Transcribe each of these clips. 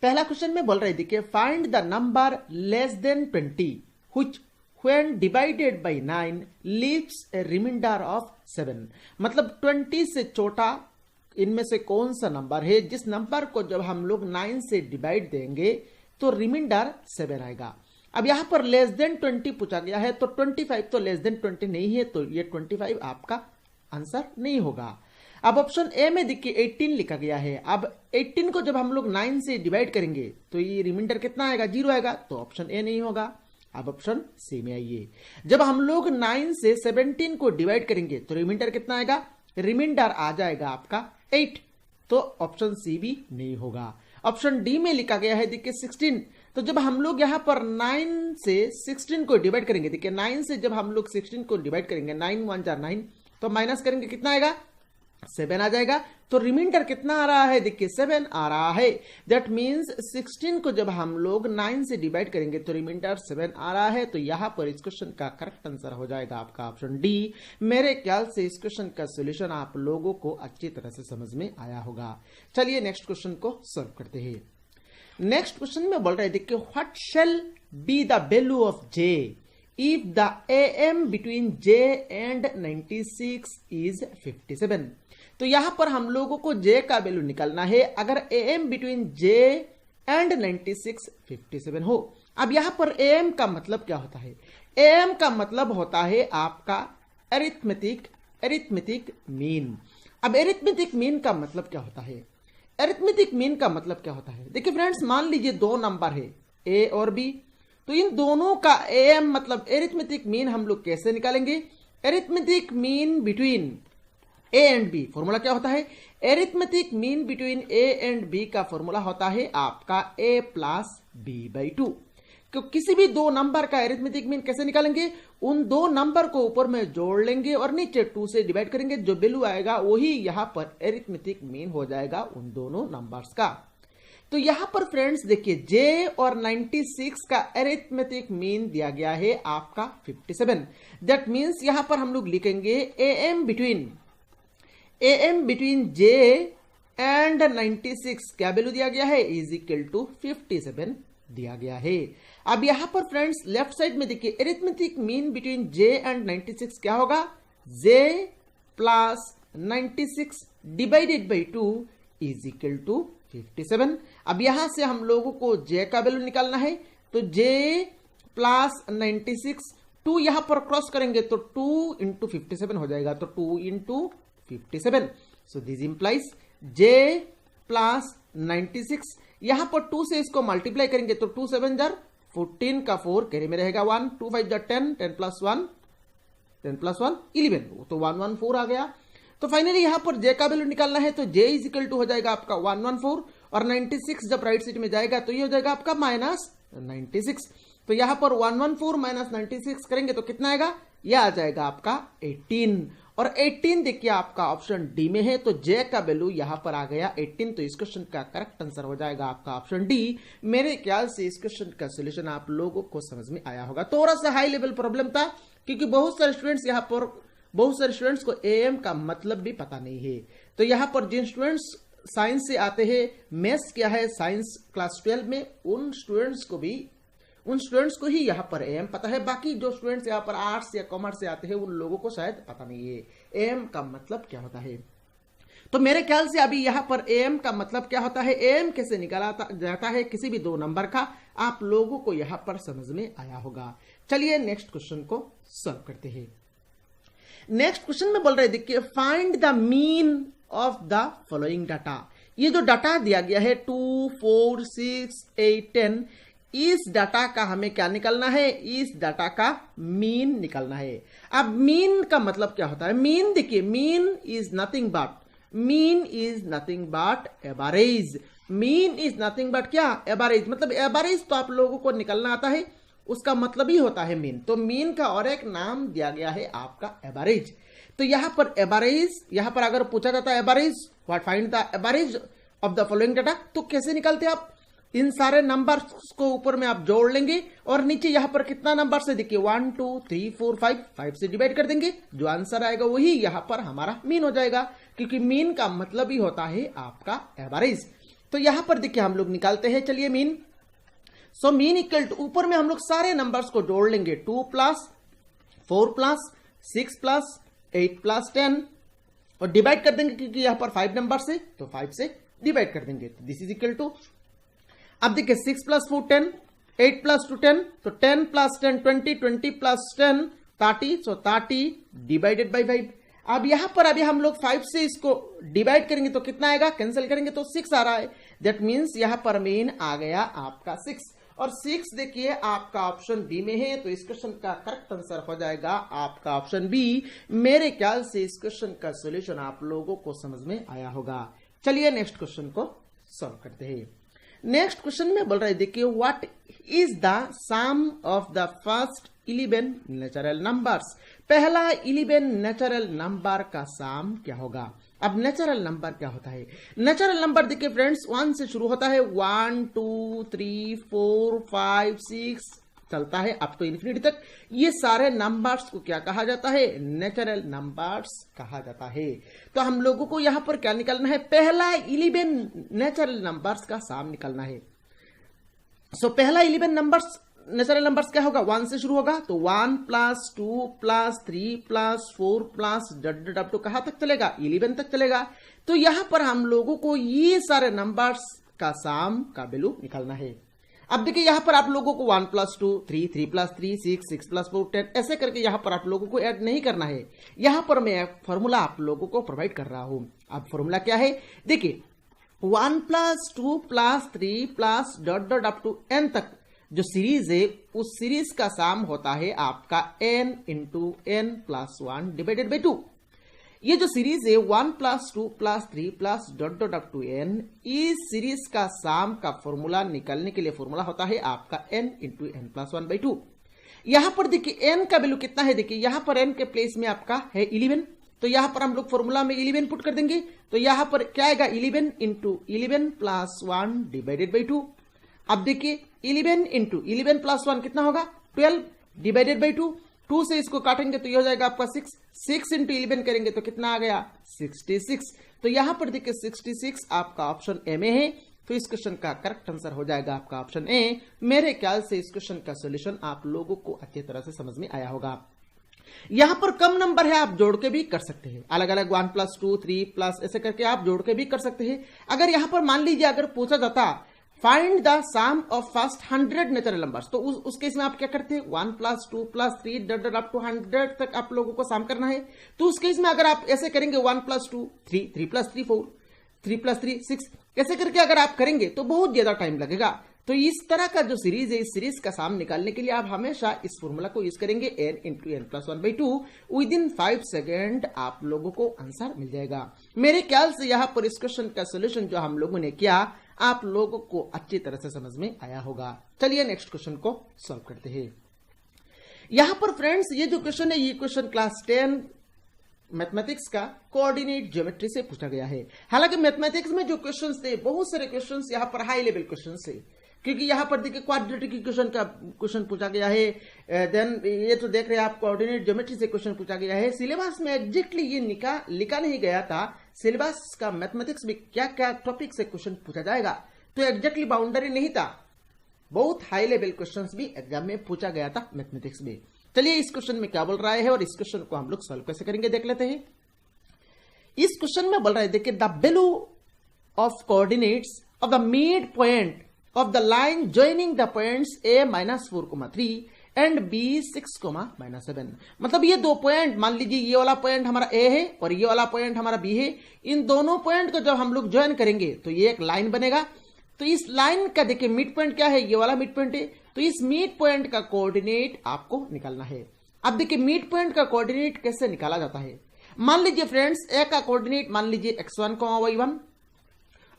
पहला क्वेश्चन में बोल रहे देखिए find the number less than 20 which when divided by 9 leaves a remainder of 7। मतलब 20 से छोटा इनमें से कौन सा नंबर है जिस नंबर को जब हम लोग 9 से डिवाइड देंगे तो रिमाइंडर 7 आएगा। अब यहां पर लेस देन 20 पूछा गया है तो 25 तो लेस देन 20 नहीं है, तो ये 25 आपका आंसर नहीं होगा। अब ऑप्शन ए में देखिए 18 लिखा गया है। अब 18 को जब हम लोग 9 से डिवाइड करेंगे तो ये रिमाइंडर कितना आएगा, 0 आएगा, तो ऑप्शन ए नहीं होगा। अब ऑप्शन सी में आइए, जब हम लोग 9 से 17 को डिवाइड करेंगे तो रिमाइंडर कितना आएगा, रिमाइंडर आ जाएगा आपका 8, तो ऑप्शन सी भी नहीं होगा। ऑप्शन डी में लिखा गया है देखिए 16, तो जब हम लोग यहां पर 9 से 16 को डिवाइड करेंगे, देखिए 9 से जब हम लोग 16 को डिवाइड करेंगे 9 1 जा 9, तो माइनस करेंगे कितना आएगा, 7 आ जाएगा। तो रिमाइंडर कितना आ रहा है, देखिए 7 आ रहा है। दैट मींस 16 को जब हम लोग 9 से डिवाइड करेंगे तो रिमाइंडर 7 आ रहा है। तो यहां पर इस क्वेश्चन का करेक्ट आंसर हो जाएगा आपका ऑप्शन डी। मेरे ख्याल से इस क्वेश्चन का सोल्यूशन आप लोगों को अच्छी तरह से समझ में आया होगा। चलिए नेक्स्ट क्वेश्चन को सॉल्व करते हैं। नेक्स्ट क्वेश्चन में बोल रहे देखिए what shall be the value of J if the AM between J and 96 is 57। तो यहां पर हम लोगों को J का वैल्यू निकालना है अगर AM between J and 96 57 हो। अब यहां पर AM का मतलब क्या होता है, AM का मतलब होता है आपका एरिथमेटिक मीन। अब एरिथमेटिक मीन का मतलब क्या होता है, एरिथमेटिक मीन का मतलब क्या होता है, देखिए फ्रेंड्स मान लीजिए दो नंबर है A और B, तो इन दोनों का AM मतलब एरिथमेटिक मीन हम लोग कैसे निकालेंगे, arithmetic mean between A and B formula क्या होता है, arithmetic mean between A and B का फॉर्मूला होता है आपका A प्लस B/2। किसी भी दो नंबर का एरिथमेटिक मीन कैसे निकालेंगे, उन दो नंबर को ऊपर में जोड़ लेंगे और नीचे 2 से डिवाइड करेंगे, जो वैल्यू आएगा वही यहां पर एरिथमेटिक मीन हो जाएगा उन दोनों नंबर्स का। तो यहां पर फ्रेंड्स देखिए J और 96 का एरिथमेटिक मीन दिया गया है आपका 57। दैट मींस यहां पर हम लोग लिखेंगे AM बिटवीन J एंड 96 क्या वैल्यू दिया गया है, इज इक्वल टू 57 दिया गया है। अब यहां पर फ्रेंड्स लेफ्ट साइड में देखिए arithmetic mean between J and 96 क्या होगा, J plus 96 divided by 2 is equal to 57। अब यहां से हम लोगों को J का वैल्यू निकालना है, तो J प्लस 96 2 यहां पर क्रॉस करेंगे तो 2 इंटू 57 हो जाएगा, तो 2 into 57। So this implies J plus 96, यहां पर 2 से इसको मल्टीप्लाई करेंगे तो 2 7 जार 14 का 4 कैरी में रहेगा 1, 2 5 जार 10, 10 प्लस 1 11, तो 114 आ गया। तो फाइनली यहां पर J का वैल्यू निकालना है, तो J इज इक्वल टू हो जाएगा आपका 114 और 96 जब राइट साइड में जाएगा तो ये हो जाएगा आपका माइनस 96। तो यहां पर 114 माइनस 96 करेंगे तो कितना आएगा, यह आ जाएगा आपका 18 और 18 देखिए आपका ऑप्शन डी में है, तो J का वैल्यू यहां पर आ गया 18। तो इस क्वेश्चन का करेक्ट आंसर हो जाएगा आपका ऑप्शन डी। मेरे ख्याल से इस क्वेश्चन का सोल्यूशन आप लोगों को समझ में आया होगा। थोड़ा सा हाई लेवल प्रॉब्लम था क्योंकि बहुत सारे स्टूडेंट्स को AM का मतलब भी पता नहीं है। तो यहां पर जिन स्टूडेंट्स साइंस से आते हैं, मैथ्स क्या है साइंस क्लास 12 में, उन स्टूडेंट्स को ही यहां पर AM पता है। बाकी जो स्टूडेंट्स यहां पर आर्ट्स या कॉमर्स से आते हैं उन लोगों को शायद पता नहीं है AM का मतलब क्या होता है। तो मेरे ख्याल से अभी यहां पर AM का मतलब क्या होता है, AM कैसे निकाला जाता है किसी भी दो नंबर का, आप लोगों को यहां पर समझ में आया होगा। चलिए नेक्स्ट क्वेश्चन को सॉल्व करते हैं। नेक्स्ट क्वेश्चन में बोल रहे देखिए find the mean of the following data. ये जो डाटा दिया गया है 2 4 6 8 10, इस डाटा का हमें क्या निकालना है, इस डाटा का मीन निकालना है। अब मीन का मतलब क्या होता है, मीन देखिए mean is nothing but average. Mean is nothing but क्या, एवरेज। मतलब एवरेज तो आप लोगों को निकालना आता है, उसका मतलब ही होता है मीन। तो मीन का और एक नाम दिया गया है आपका एवरेज। तो यहां पर एवरेज, यहां पर अगर पूछा जाता है average, what find the average of the following data, तो कैसे निकालते हैं आप, इन सारे नंबर्स को ऊपर में आप जोड़ लेंगे और नीचे यहां पर कितना नंबर से देखिए 1 2 3 4 5 से डिवाइड कर देंगे, जो आंसर आएगा वही यहां पर हमारा मीन हो जाएगा, क्योंकि मीन का मतलब ही होता है आपका एवरेज। तो यहां पर देखिए हम लोग निकालते हैं, चलिए mean. So mean equal to, ऊपर में हम लोग सारे नंबर्स को जोड़ लेंगे, 2 प्लस 4 प्लस 6 प्लस 8 प्लस 10, और डिवाइड कर देंगे क्योंकि यहां पर 5 नंबर से, तो 5 से डिवाइड कर देंगे। दिस इज इक्वल टू, अब देखिए 6 प्लस 4 10, 8 प्लस 2 10, तो 10 plus 10 20, 20 plus 10 30, so 30 divided by 5। अब यहां पर अभी हम लोग 5 से इसको डिवाइड करेंगे तो कितना आएगा, कैंसिल करेंगे तो 6 आ रहा है। दैट मीन्स यहां पर मीन आ गया आपका 6, और 6 देखिए आपका ऑप्शन बी में है, तो इस क्वेश्चन का करेक्ट आंसर हो जाएगा आपका ऑप्शन बी। मेरे ख्याल से इस क्वेश्चन का सॉल्यूशन आप लोगों को समझ में आया होगा। चलिए नेक्स्ट क्वेश्चन को सॉल्व करते हैं। नेक्स्ट क्वेश्चन में बोल रहे हैं, देखिए what is the sum of the first 11 natural numbers. पहला 11 नेचुरल नंबर का सम क्या होगा। अब नेचुरल नंबर क्या होता है, नेचुरल नंबर देखिए फ्रेंड्स 1 से शुरू होता है, 1 2 3 4 5 6 चलता है अप टू इन्फिनिटी तक। ये सारे नंबर्स को क्या कहा जाता है, नेचुरल नंबर्स कहा जाता है। तो हम लोगों को यहां पर क्या निकालना है, पहला 11 नेचुरल नंबर्स का सम निकालना है। सो पहला 11 नंबर्स नेचुरल नंबर्स क्या होगा, 1 से शुरू होगा, तो 1 plus 2 plus 3 plus 4 plus dot up to कहां तक चलेगा, 11 तक चलेगा। तो यहां पर हम लोगों को ये सारे नंबर्स का सम का वैल्यू निकालना है। अब देखिए यहां पर आप लोगों को 1 प्लस 2 3, 3 प्लस 3 6, 6 प्लस 4 10, ऐसे करके यहां पर आप लोगों को ऐड नहीं करना है। यहां पर मैं फॉर्मूला आप लोगों को प्रोवाइड कर रहा हूं। अब फॉर्मूला क्या है, देखिए 1 plus 2 plus 3 plus dot up to n तक जो सीरीज है, उस सीरीज का सम होता है आपका n into n plus 1 divided by 2। ये जो सीरीज है 1 plus 2 plus 3 plus dot up to n, इस सीरीज का सम का फॉर्मूला निकालने के लिए फॉर्मूला होता है आपका n into n plus 1 by 2। यहां पर देखिए n का वैल्यू कितना है, देखिए यहां पर n के प्लेस में आपका है 11, तो यहां पर हम लोग फॉर्मूला में 11 पुट कर देंगे, तो यहां पर क्या आएगा 11 इंटू 11 प्लस 1 डिवाइडेड बाई 2। अब देखिए 11 इंटू 11 प्लस 1 कितना होगा, 12 डिवाइडेड बाई 2। 2 से इसको काटेंगे तो ये हो जाएगा आपका 6, 6 इंटू 11 करेंगे तो कितना आ गया 66। तो यहां पर देखिए 66 आपका ऑप्शन ए में है, तो इस क्वेश्चन का करेक्ट आंसर हो जाएगा आपका ऑप्शन ए। मेरे ख्याल से इस क्वेश्चन का सॉल्यूशन आप लोगों को अच्छी तरह से समझ में आया होगा। यहां पर कम नंबर है, आप जोड़ के भी कर सकते हैं, अलग अलग 1 प्लस 2 3 प्लस ऐसे करके आप जोड़ के भी कर सकते हैं। अगर यहां पर मान लीजिए अगर पूछा जाता find the sum of first 100 natural numbers, तो उस केस में आप क्या करते हैं, 1 plus 2 plus 3 dot up to 100 तक आप लोगों को सम करना है। तो उस केस में अगर आप ऐसे करेंगे 1 प्लस 2 3, 3 प्लस 3 4, 3 प्लस 3 6, ऐसे करके अगर आप करेंगे तो बहुत ज्यादा टाइम लगेगा। तो इस तरह का जो सीरीज है, इस सीरीज का सम निकालने के लिए आप हमेशा इस फॉर्मूला को यूज करेंगे, n into n plus 1 by 2। With in 5 second आप लोगों को आंसर मिल जाएगा। मेरे ख्याल से यहाँ पर इस क्वेश्चन का सोल्यूशन जो हम लोगों ने किया आप लोगों को अच्छी तरह से समझ में आया होगा। चलिए नेक्स्ट क्वेश्चन को सॉल्व करते हैं। यहां पर फ्रेंड्स ये जो क्वेश्चन है, ये क्वेश्चन क्लास 10 मैथमेटिक्स का कोऑर्डिनेट ज्योमेट्री से पूछा गया है। हालांकि मैथमेटिक्स में जो क्वेश्चंस थे, बहुत सारे क्वेश्चंस यहाँ पर हाई लेवल क्वेश्चंस है, क्योंकि यहां पर देखिए क्वाड्रेटिक इक्वेशन का क्वेश्चन पूछा गया है। देन ये तो देख रहे हैं आप कोऑर्डिनेट ज्योमेट्री से क्वेश्चन पूछा गया है। सिलेबस में एग्जैक्टली ये लिखा नहीं गया था सिलेबस का मैथमेटिक्स में क्या क्या टॉपिक से क्वेश्चन पूछा जाएगा, तो एग्जैक्टली बाउंड्री नहीं था। बहुत हाई लेवल क्वेश्चंस भी एग्जाम में पूछा गया था मैथमेटिक्स में। चलिए इस क्वेश्चन में क्या बोल रहा है और इस क्वेश्चन को हम लोग सॉल्व कैसे करेंगे देख लेते हैं। इस क्वेश्चन में बोल रहा है, देखिए the value of coordinates of the mid point of the line joining the points a minus 4,3 and b 6,-7। मतलब ये दो पॉइंट, मान लीजिए ये वाला पॉइंट हमारा a है और ये वाला पॉइंट हमारा b है। इन दोनों पॉइंट को जब हम लोग ज्वाइन करेंगे तो ये एक लाइन बनेगा। तो इस लाइन का देखिए मिड पॉइंट क्या है, ये वाला मिड पॉइंट है। तो इस मिड पॉइंट का कोऑर्डिनेट आपको निकालना है। अब देखिए मिड पॉइंट का कोऑर्डिनेट कैसे निकाला जाता है। मान लीजिए फ्रेंड्स a का कोऑर्डिनेट मान लीजिए x1, y1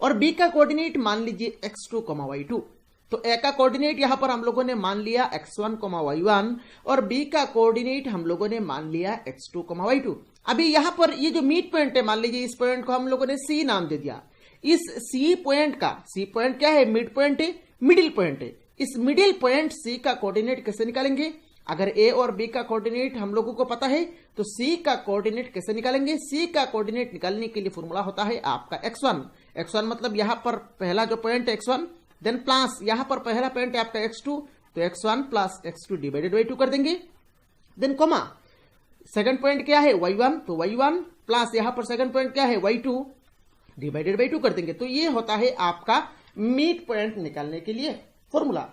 और b का कोऑर्डिनेट मान लीजिए x2, y2। तो a का कोऑर्डिनेट यहां पर हम लोगों ने मान लिया x1, y1 और b का कोऑर्डिनेट हम लोगों ने मान लिया x2, y2। अभी यहां पर ये जो मिड पॉइंट है, मान लीजिए इस पॉइंट को हम लोगों ने c नाम दे दिया। इस c पॉइंट क्या है, मिड पॉइंट है, मिडिल पॉइंट है। इस मिडिल पॉइंट c का कोऑर्डिनेट कैसे निकालेंगे। अगर a और b का कोऑर्डिनेट हम लोगों को पता है तो c का कोऑर्डिनेट कैसे निकालेंगे। c का कोऑर्डिनेट निकालने के लिए फॉर्मूला होता है आपका x1। x1 मतलब यहां पर पहला जो पॉइंट x1, देन प्लस यहां पर पहला पॉइंट है आपका x2, तो x1 plus x2 divided by 2 कर देंगे। देन कोमा सेकंड पॉइंट क्या है y1, तो y1 प्लस यहां पर सेकंड पॉइंट क्या है y2 डिवाइडेड बाई 2 कर देंगे। तो ये होता है आपका मिड पॉइंट निकालने के लिए फॉर्मूला।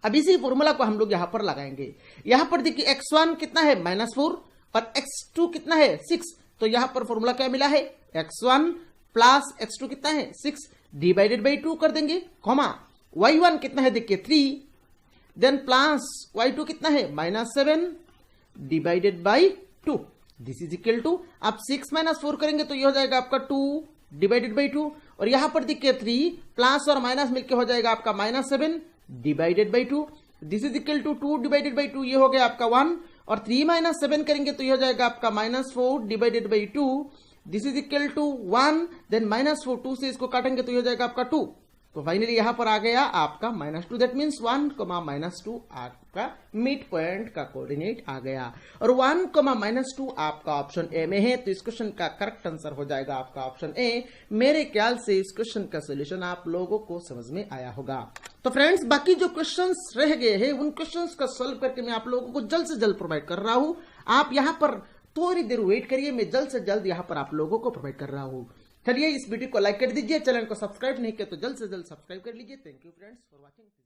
अब इसी फॉर्मूला को हम लोग यहां पर लगाएंगे। यहां पर देखिए x1 कितना है -4 और x2 कितना है 6, तो यहां पर फॉर्मूला क्या मिला है x1 प्लस x2 कितना है 6 डिवाइडेड बाई 2 कर देंगे, कॉमा y1 कितना है देखिए 3, देन प्लस y2 कितना है -7 divided by 2, this is equal to, आप 6 - 4 करेंगे तो ये हो जाएगा आपका 2 डिवाइडेड बाई 2, और यहां पर देखिए 3 प्लस और माइनस मिलकर हो जाएगा आपका -7 divided by 2, this is equal to 2 divided by 2, ये हो गया आपका 1, और 3 - 7 करेंगे तो ये हो जाएगा आपका -4 divided by 2, this is equal to 1, then -4 2 से इसको काटेंगे तो ये हो जाएगा आपका 2, तो फाइनली यहां पर आ गया आपका -2, दैट मीन्स 1, -2 आपका मिड पॉइंट का कोऑर्डिनेट आ गया, और 1, -2 आपका ऑप्शन ए में है, तो इस क्वेश्चन का करेक्ट आंसर हो जाएगा आपका ऑप्शन ए। मेरे ख्याल से इस क्वेश्चन का सोल्यूशन आप लोगों को समझ में आया होगा। तो फ्रेंड्स, बाकी जो क्वेश्चंस रह गए हैं उन क्वेश्चंस का सॉल्व करके मैं आप लोगों को जल्द से जल्द प्रोवाइड कर रहा हूं। आप यहां पर थोड़ी देर वेट करिए, मैं जल्द से जल्द यहां पर आप लोगों को प्रोवाइड कर रहा हूं। चलिए इस वीडियो को लाइक कर दीजिए, चैनल को सब्सक्राइब नहीं किया तो जल्द से जल्द सब्सक्राइब कर लीजिए। Thank you friends for watching.